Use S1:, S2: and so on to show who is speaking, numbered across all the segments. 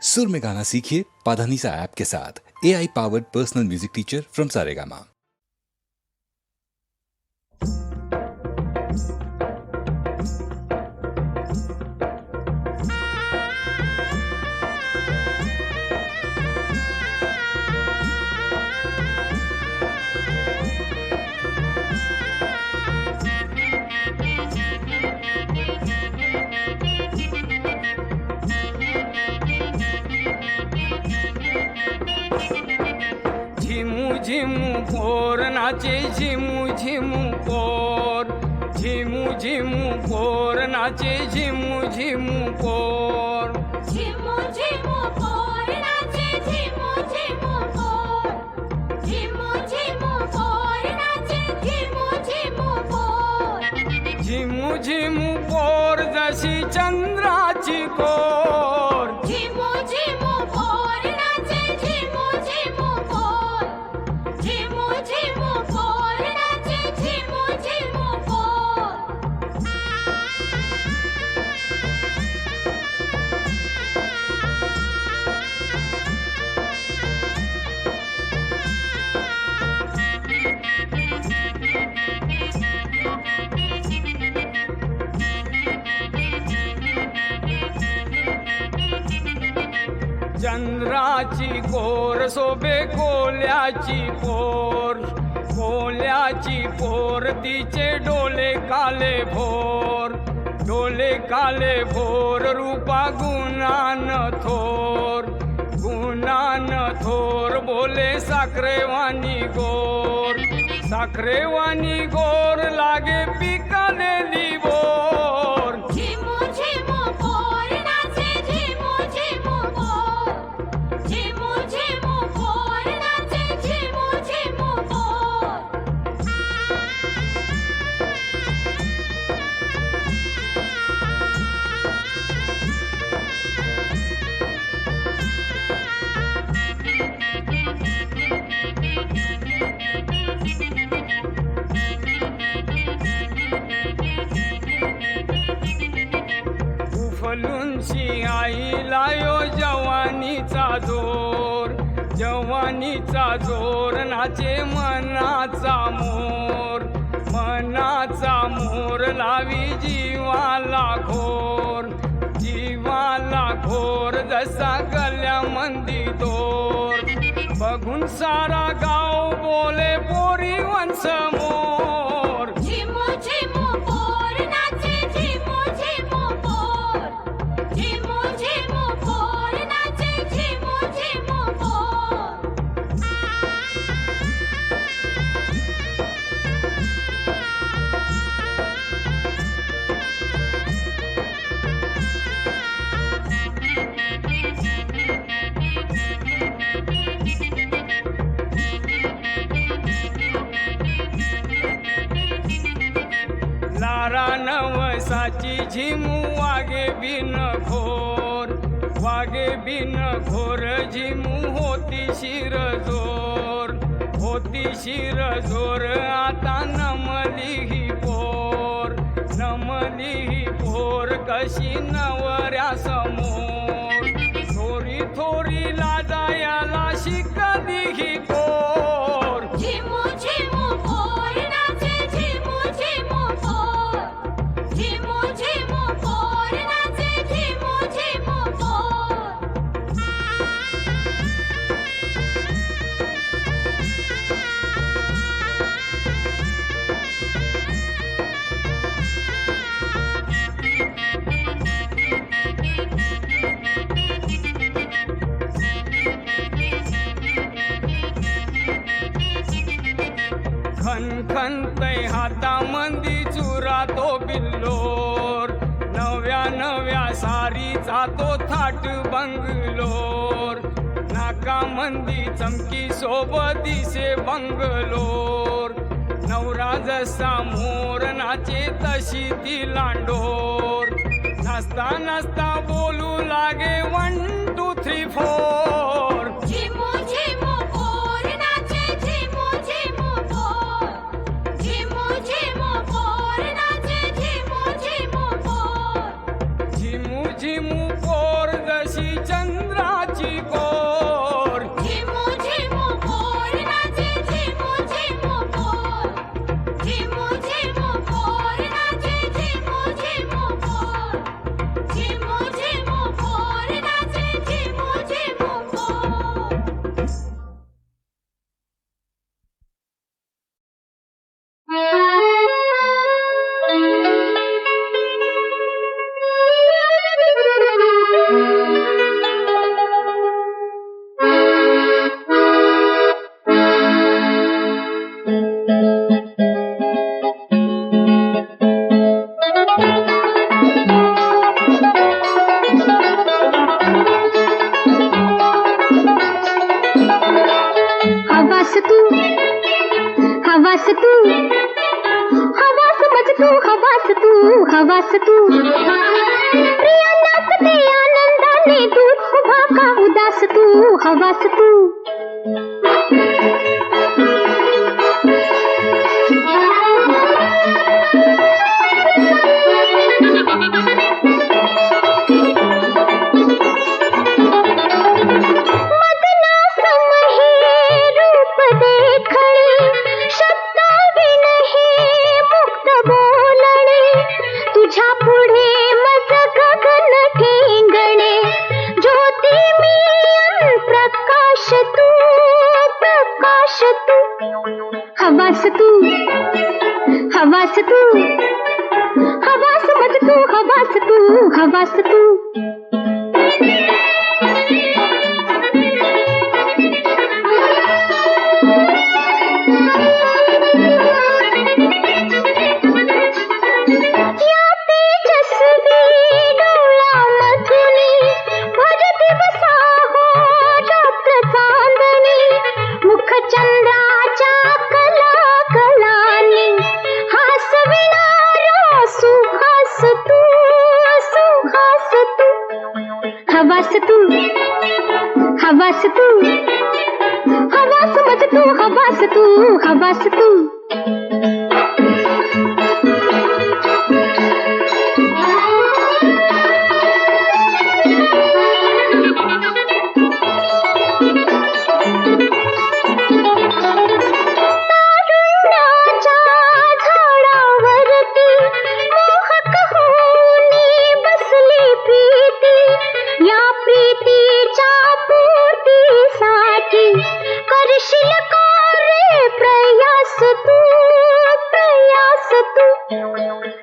S1: सुर में गाना सीखिए पाधानीसा ऐप के साथ। AI powered personal music teacher from Saregama.
S2: झिमू पोर नाचे झिमू झिमू पोर, झिमू झिमू पोर नाचे झिमू झिमू पोर,
S3: झिमू झिमू पोर नाचे झिमू झिमू पोर, झिमू झिमू पोर नाचे झिमू झिमू पोर,
S2: झिमू झिमू पोर जशी चंद्राची कोर,
S3: झिमू झिमू पोर नाचे झिमू झिमू पोर, झिमू झिमू पोर नाचे झिमू झिमू पोर.
S2: चंद्राची कोर शोभे कोल्याची पोर, कोल्याची पोर तिचे डोले काले भोर, डोले काले भोर रूपा गुणान थोर, गुणान थोर बोले साखरेवानी गोर, साखरेवानी गोर लागे पिकलेली बोर,
S3: झिमू झिमू पोर नाचे झिमू झिमू पोर, झिमू झिमू पोर नाचे झिमू झिमू पोर.
S2: उफलूनची आई लायो जवानीचा जोर, जवानीचा जोर नाचे मनाचा मोर, मनाचा मोर लावी जीवाला घोर, जीवाला घोर जसा गल्यामंदी दोर, बघून सारा गाव बोले पोरी वंश मोर,
S3: झिमू झिमू पोर नाचे झिमू झिमू पोर, झिमू झिमू पोर नाचे झिमू झिमू पोर.
S2: लारा नवसाची झिमू वागे बिन घोर, वागे बिन घोर झिमू होती शिर जोर, होती शिर जोर आता नमली ही पोर, नमली ही पोर कशी नवऱ्या समोर, थोरी थोरी लाजायाला शिकली ही पोर,
S3: झिमू झिमू पोर नाचे झिमू झिमू पोर, झिमू झिमू पोर नाचे झिमू झिमू पोर.
S2: खनखनतय हातामंदी चुरा तो बिल्लोर, नव्या नव्या सारीचा तो थाट बंगलोर, नाकामंदी चमकी सोबत दिसे बंगलोर, नवरा जसा मोर नाचे तशी ती लांडोर, नाचता नाचता बोलू लागे 1 2 3 4,
S3: झिमू झिमू पोर नाचे झिमू झिमू पोर, झिमू झिमू पोर नाचे झिमू झिमू पोर.
S2: झिमू झिमू पोर जशी चंद्रा
S3: हवास तू प्रिया नाचते आनंदाने दूर उभा का उदास तू हवास तू हवास तू हवास तू हवास मज तू हवास तू हवास तू हवास तू हवास तू हवास मज तू हवास तू हवास तू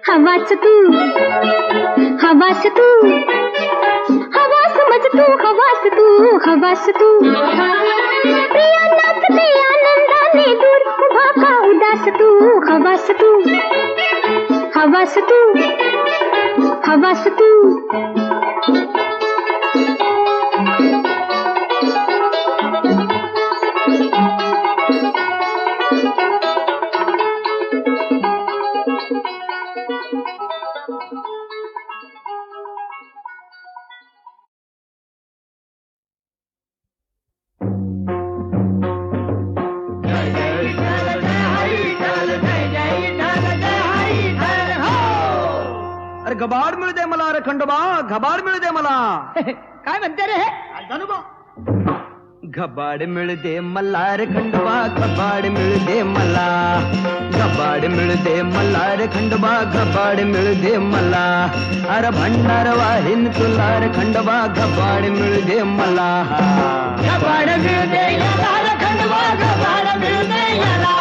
S3: हवास तू हवास तू हवास मज तू हवास तू हवास तू प्रिया नाचते आनंदाने दूर उभा का उदास तू हवास तू हवास तू हवास तू
S4: अरे घबाड मिळू दे मला, अरे खंडोबा घबाड मिळू दे मला.
S5: काय म्हणते रे हे?
S4: घबाड मिळू दे मला रे खंडोबा, घबाड मिळू दे मला. घबाड मिळू दे मला रे खंडोबा, घबाड मिळू दे मला. अरे भंडार वाहिन तुला रे खंडोबा, घबाड मिळू दे मला.
S5: घबाड मिळू दे याला रे खंडोबा, घबाड मिळू दे याला.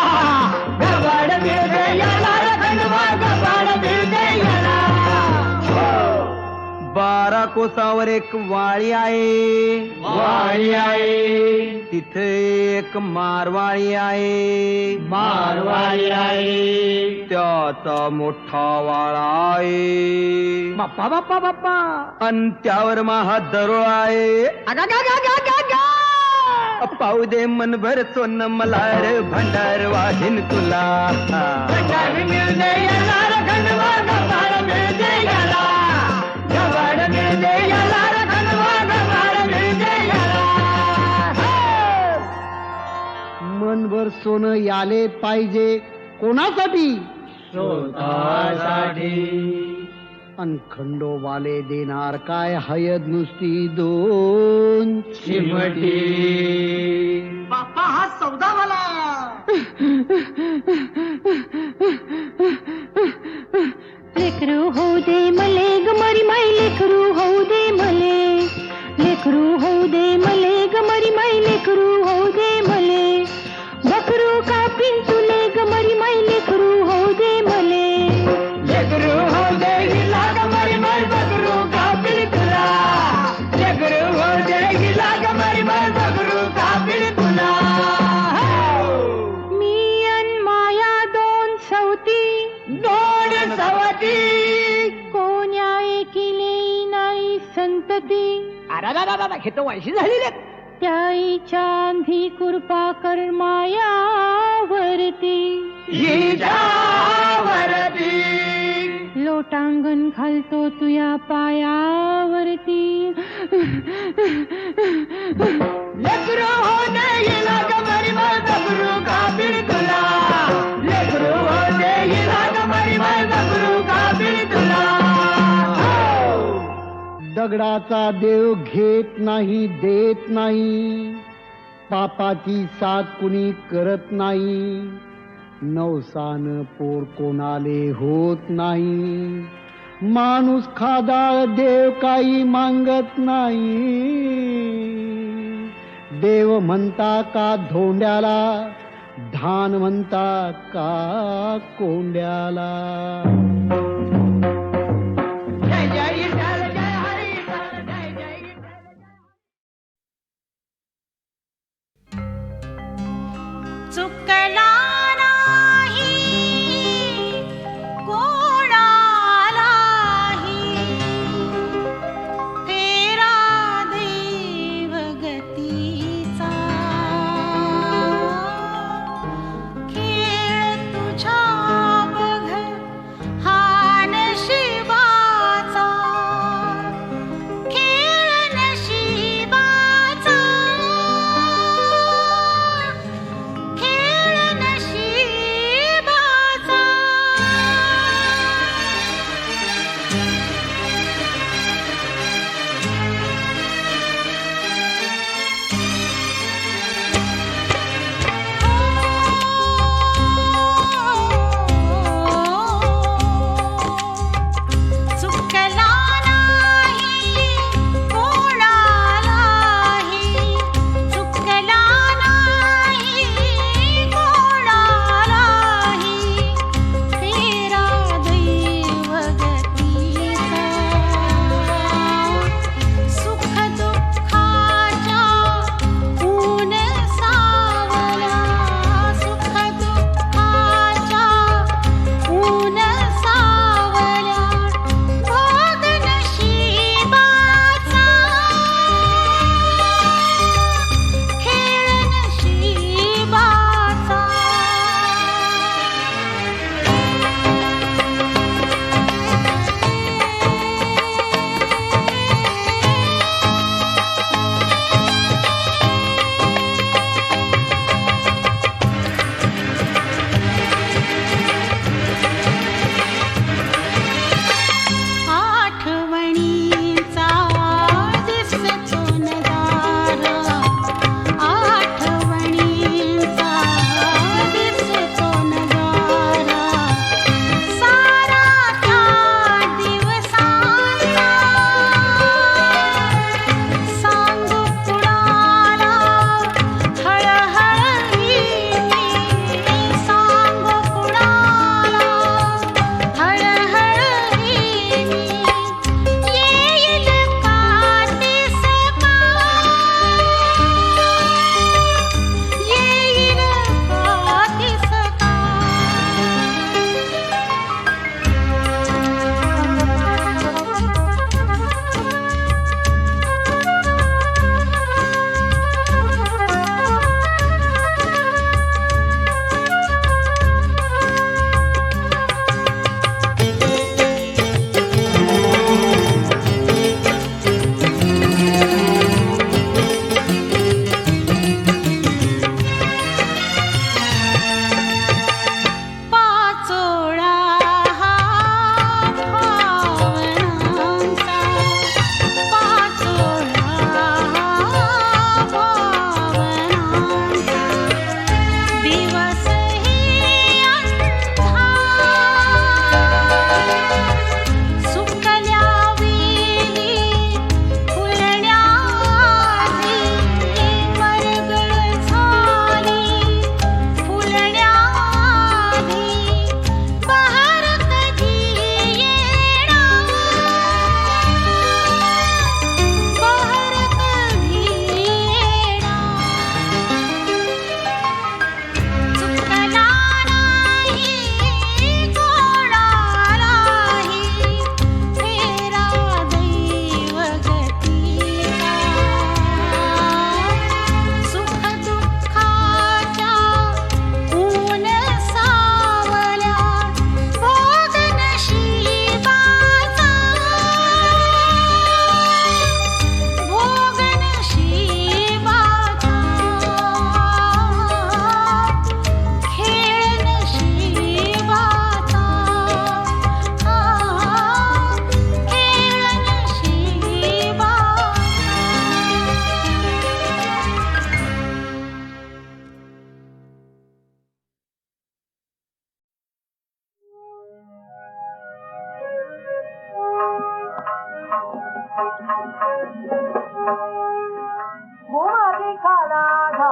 S5: घबाड मिळू दे याला रे खंडोबा, घबाड मिळू दे याला.
S4: 12 कोसावर एक वाळी आहे,
S5: वाळी आहे.
S4: तिथे एक मारवाळी आहे,
S5: मारवाळी आहे.
S4: त्याचा मोठा वाळा आहे.
S5: बाप्पा बाप्पा बाप्पा.
S4: अन त्यावर महा दरोळ आहे.
S5: अगा गा गा गा गा गा.
S4: पाहू दे मनभर सोन मला रे, भंडार वाहिन तुला.
S5: घबाड मिळू दे याला रे खंडोबा, घबाड मिळू दे याला. घबाड मिळू दे याला रे खंडोबा, घबाड मिळू दे याला.
S6: मनभर सोनं याले पाहिजे कोणासाठी?
S5: स्वतःसाठी.
S6: अन खंडोबाले देणार काय हयद नुसती 2
S5: चिमटी.
S6: बाप्पा हा सौदा मला.
S3: लेकरू होऊ दे मले गमरी माई, लेकरू होऊ दे मले. लेकरू होऊ दे मले गमरी माई, लेकरू होऊ दे मले. बकरू का पिंतुले गमरी माई, लेकरू होऊ दे मले.
S5: लेकरू होऊ दे गिला गमरी माई, बकरू का पिंतुला. लेकरू होऊ दे गिला गमरी माई, बकरू का पिंतुला.
S3: मी अन माया 2 सवती,
S5: 2 सवती.
S3: कोण्या एकीले नाही संतती.
S5: अरे हे तर वैशी झाली रे.
S3: त्याईच्या अंधी कृपा कर मायावरती.
S5: हिच्यावरती.
S3: लोटांगण घालतो तुया पायावरती.
S5: लेकरू होते हिला गमरी माय बकरू काबीर तुला. लेकरू होते हिला गमरी माय बकरू काबीर तुला.
S6: दगडाचा देव घेत नाही देत नाही, पापाची साथ कुणी करत नाही. नवसान पोर कोणाले होत नाही, माणूस खादाळ देव काही मागत नाही. देव म्हणता का धोंड्याला, धान म्हणता का कोंड्याला.
S5: जय जय विठ्ठल जय हरी जय जय विठ्ठल.
S7: चुकला नाही कोणालाही तेरा देव गतीचा. खेळ तुझ्या बघ हा नशिबाचा. खेळ नशिबाचा. खेळ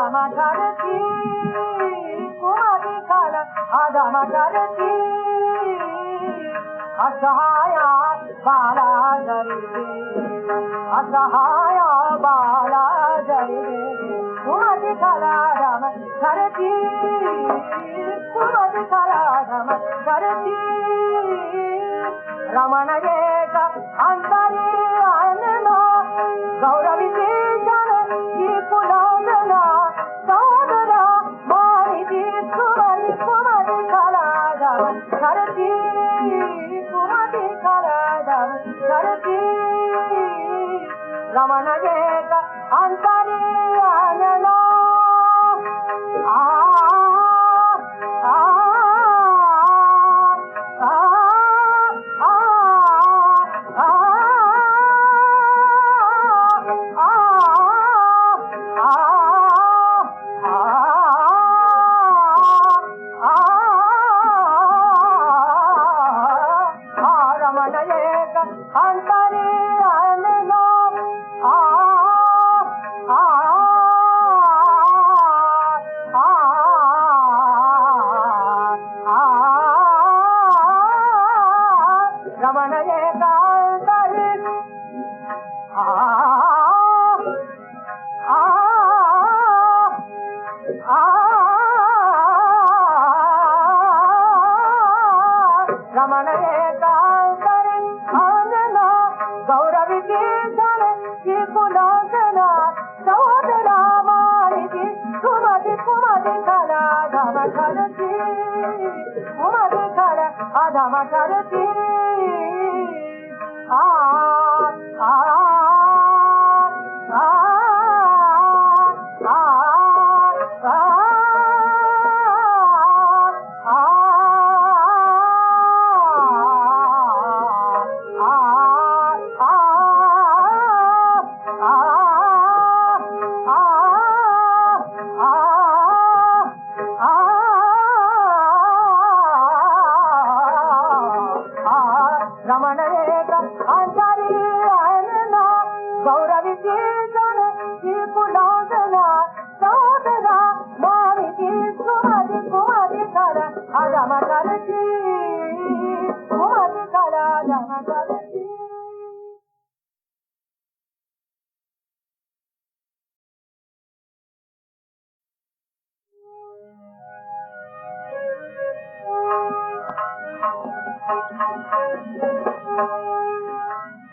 S5: आधामा करती कुमारी काला आधामा करती असहाया बाला जरी असहाया बाला जरी कुमारी काला आधामा करती कुमारी काला आधामा करती रमण एक अंतरी आनना गौरवी जन की पुलावना सौदरा मारी कुमारी कुमारी कलाधम करती कुमारी कलाधम करती रमण एक अंतरी आनना रमण एकांतरी आनना गौरवी जन की पुलावना सौदरा मारी कुमारी कुमारी कला धम करती कुमारी कला आधम करती आ आ रमण एक अंतरी आनना गौरवी जन की पुलावना सौदरा मारी कुमारी कुमारी कला आधम करती कुमारी कला आधम करती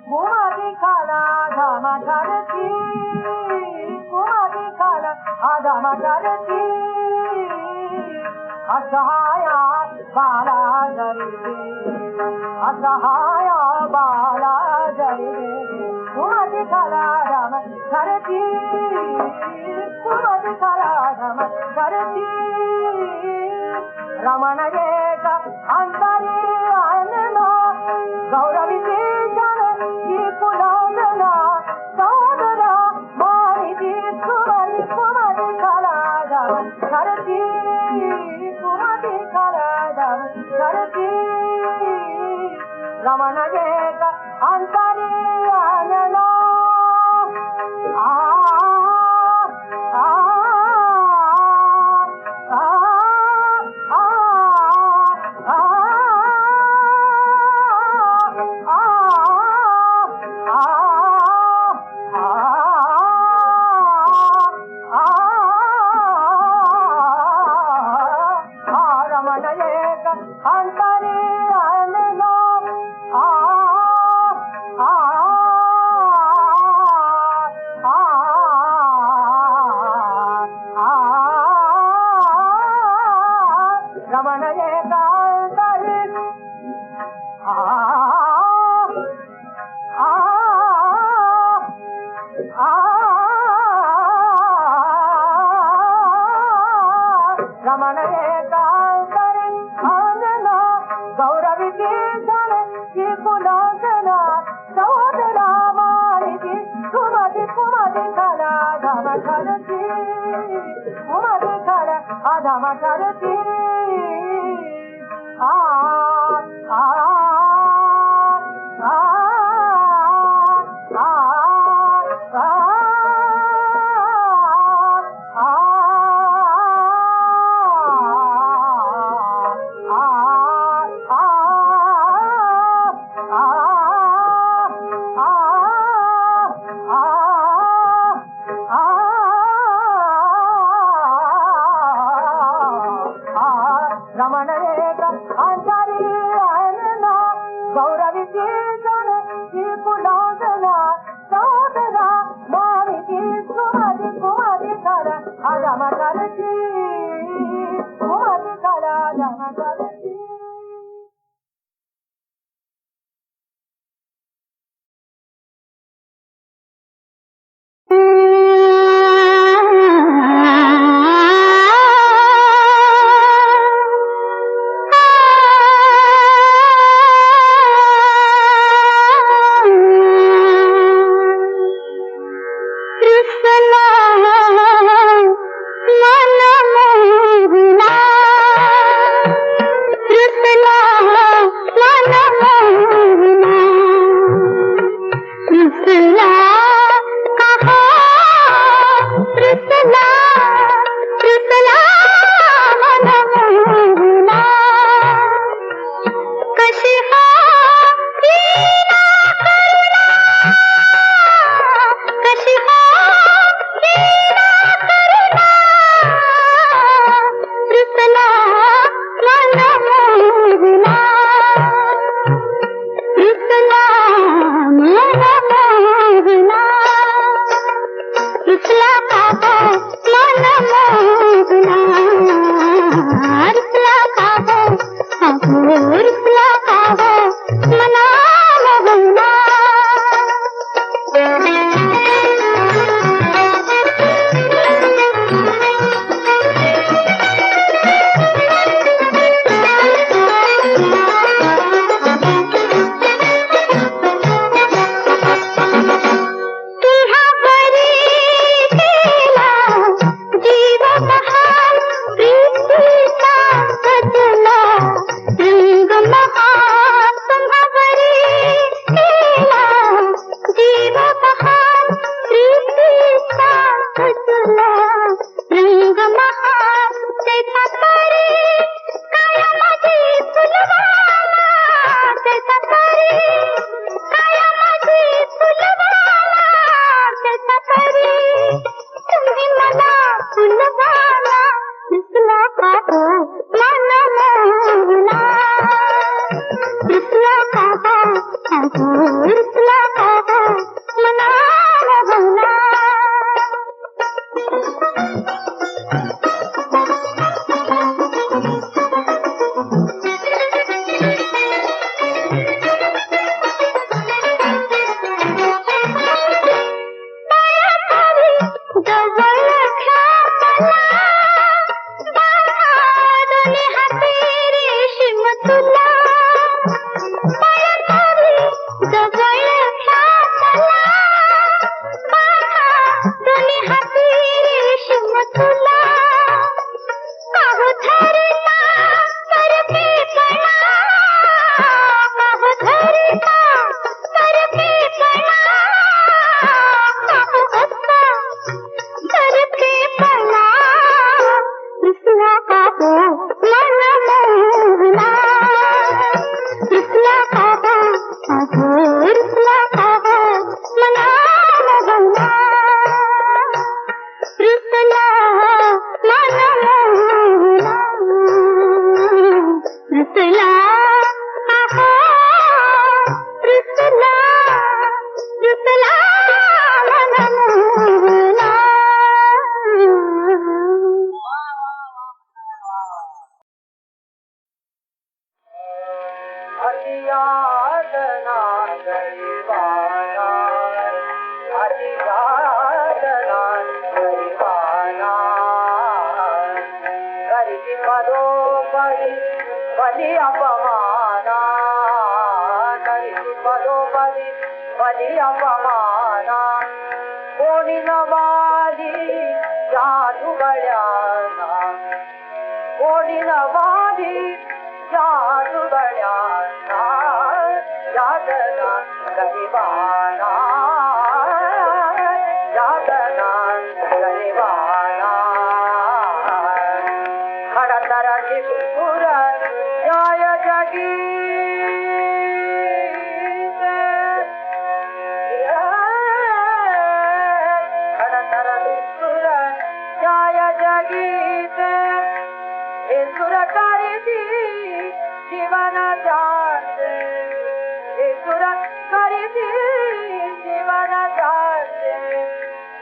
S5: कुमारी काला आधम करती कुमारी काला आधम करती असहाया बाला जरी असहाया बाला जरी कुमारी काला आधम करती कुमारी काला आधम करती रमण एक अंतरी आनना गौरवी जन की पुलावना सौदरा मारी कुमारी कुमारी कलाधम करती कुमारी कलाधम करती रमण एक अंतरी आनना रमण एक अंतरी आनना रमण एक अंतरी रमण एकांतरी आनना गौरवी जन की पुलावना सौदरा मारी कुमारी कुमारी कला आधम करती कुमारी कला आधम करती आ आ आ आ आ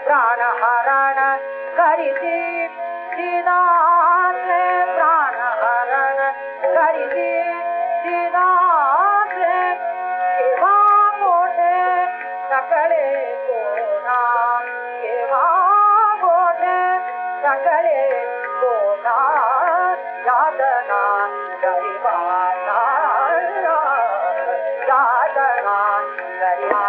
S5: प्राण हरण कर
S8: करीती दिनाचे प्राणहरण करीती दिनाचे केव्हा मोठे सकळे कोणा केव्हा मोठे सकळे कोणा यातना गरिबांना यातना गरिबा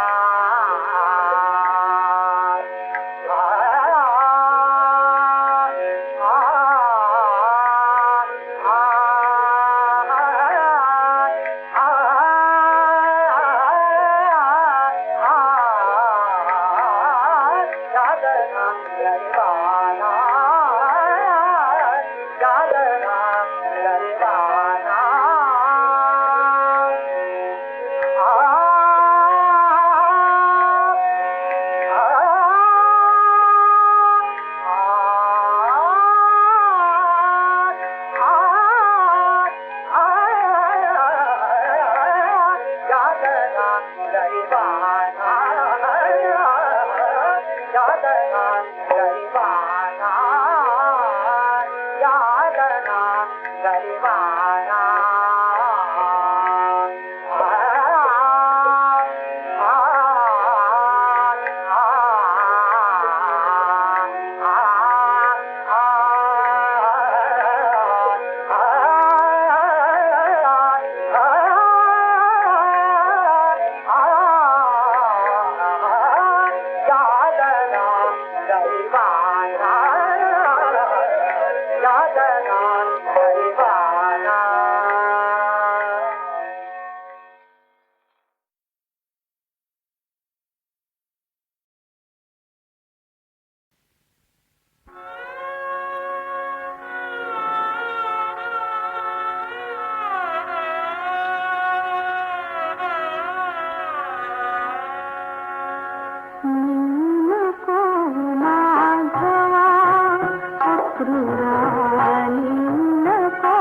S3: नको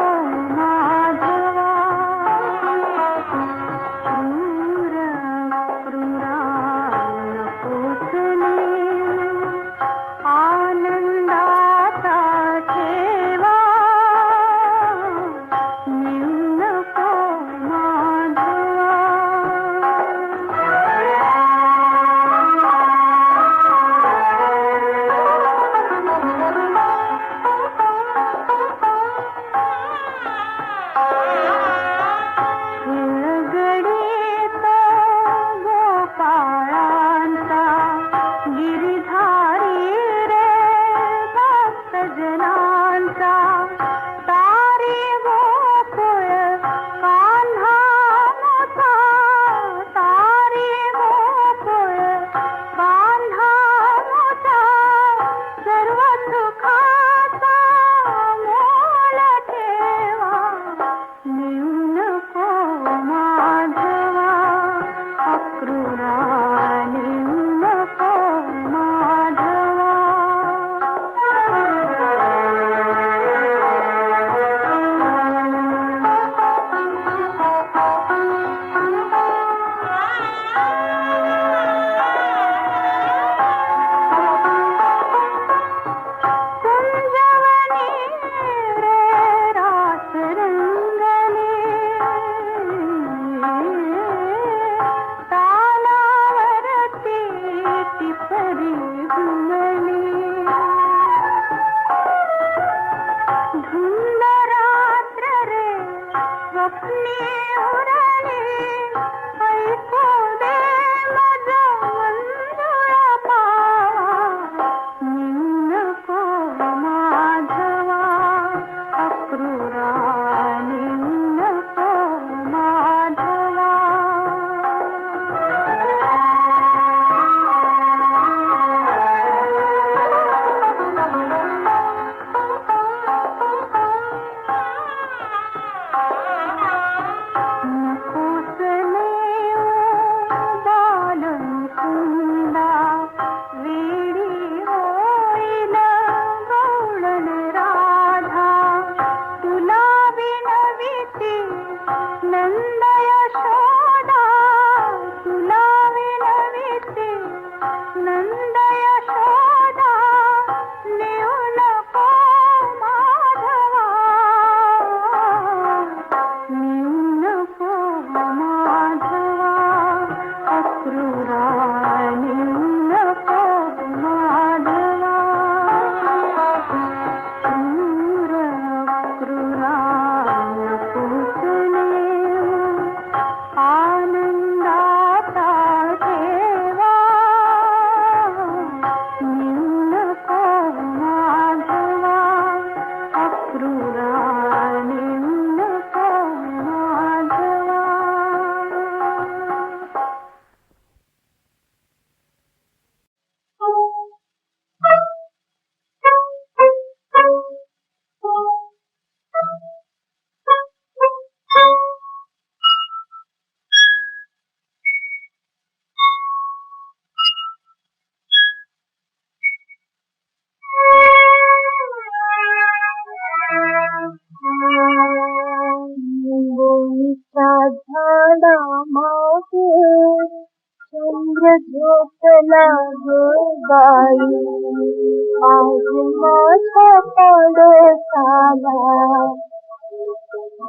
S8: माझ्या पाडसाला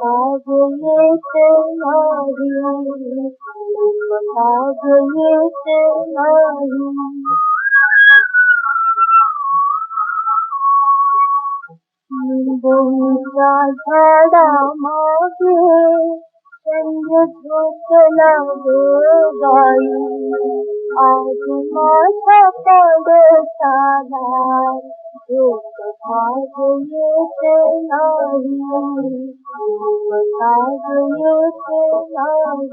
S8: आग येत नाही, आग येत नाही. निंबोणीच्या झाडामागे चंद्र झोपला ग बाई, आज माझ्या पाडसाला झोप आग येत नाही, झोप आग येत नाही.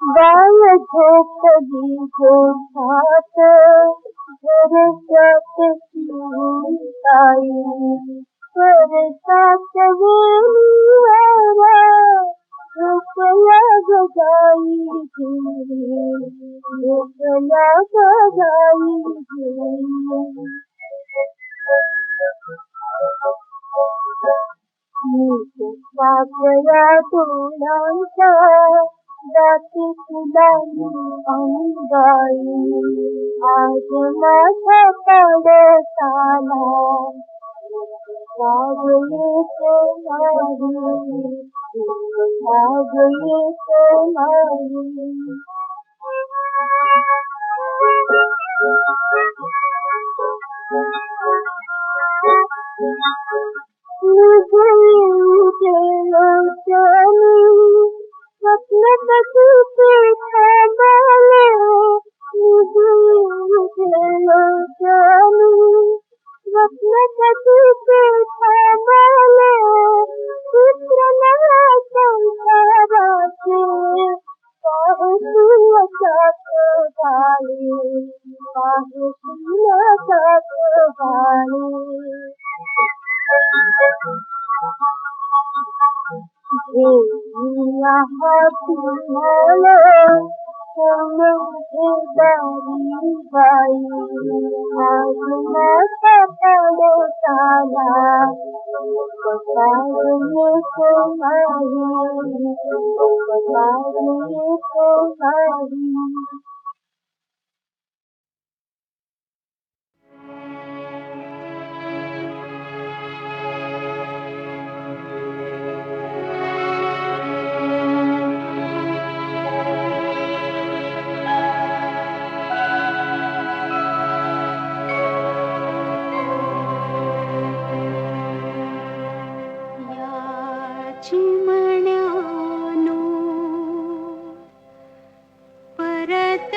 S8: बाळ झोपली गोठ्यात घरच्यात ताई, घरच्यात वेलीवर झोपल्या ग गाई घरी, झोपल्या ग गाई घरी. नीट पाकळ्या डोळ्यांच्या जाती फुलांनी अंगाई, आज माझ्या पाडसाला आग येत नाही, आग येत नाही. स्वप्न कशीचे थांबले, स्वप्न कशीचे थांबले, चित्र नव्या संसाराचे पाहशील साथ झाली, पाहशील साथ झाली. घेऊया हाती माळ सोनं दारी बाई, आज माझ्या पाडसाला पसार येत नाही, पसार येत नाही.
S7: चिमण्यानो परत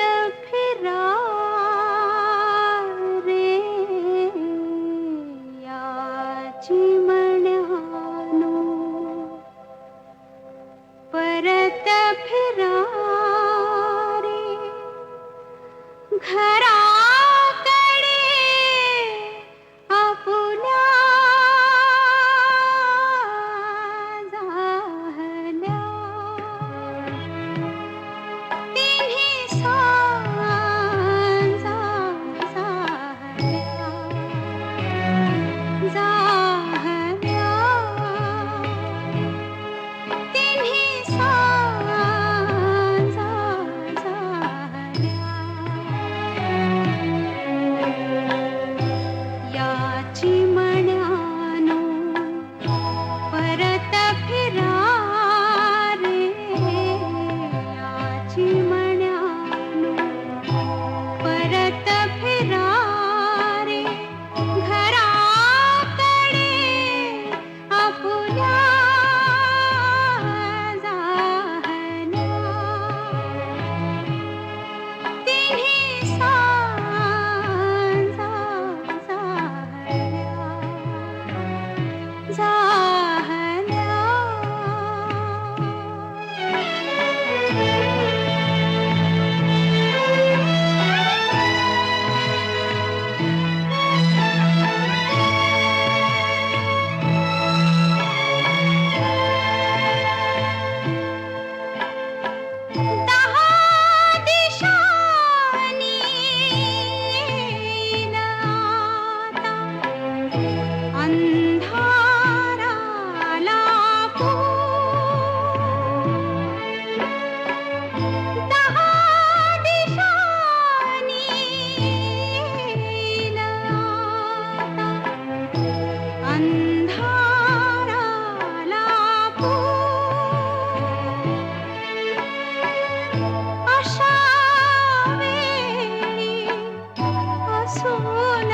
S7: पासून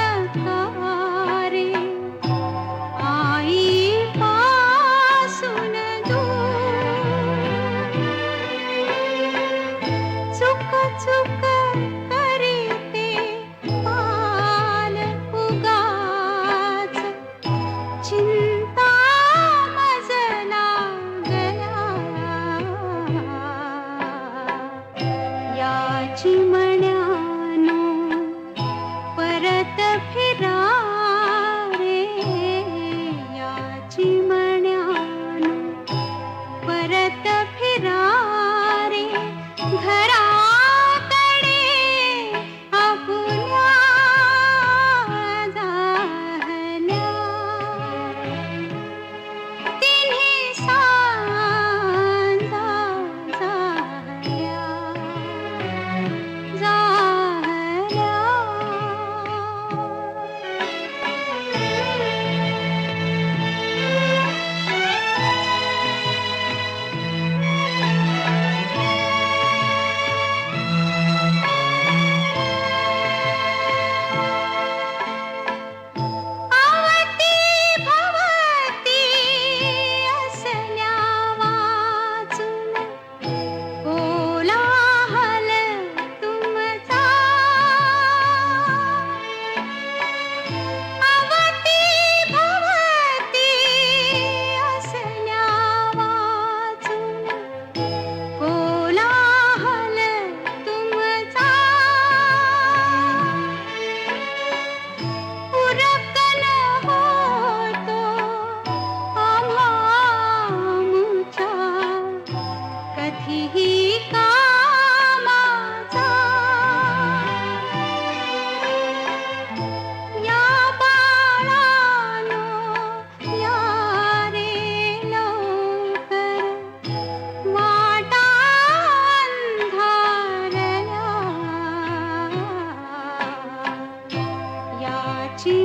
S7: रे आई पासून दूर चुक चुक करीते पान उगाच चिंता मजला गया याची मण्यानो परत फिरा रे याची मण्यानो परत फिरा रे घराकडे आपुल्या झाल्या तिन्ही सांजा झाल्या आवती भवती असल्या वाचून कोलाहल तुमचा आवती भवती असल्या वाचून कोलाहल तुमचा उरकन होतो आम्हामुच्या कधीही कामाचा या बाळानो या रे लवकर वाटा अंधारल्या याची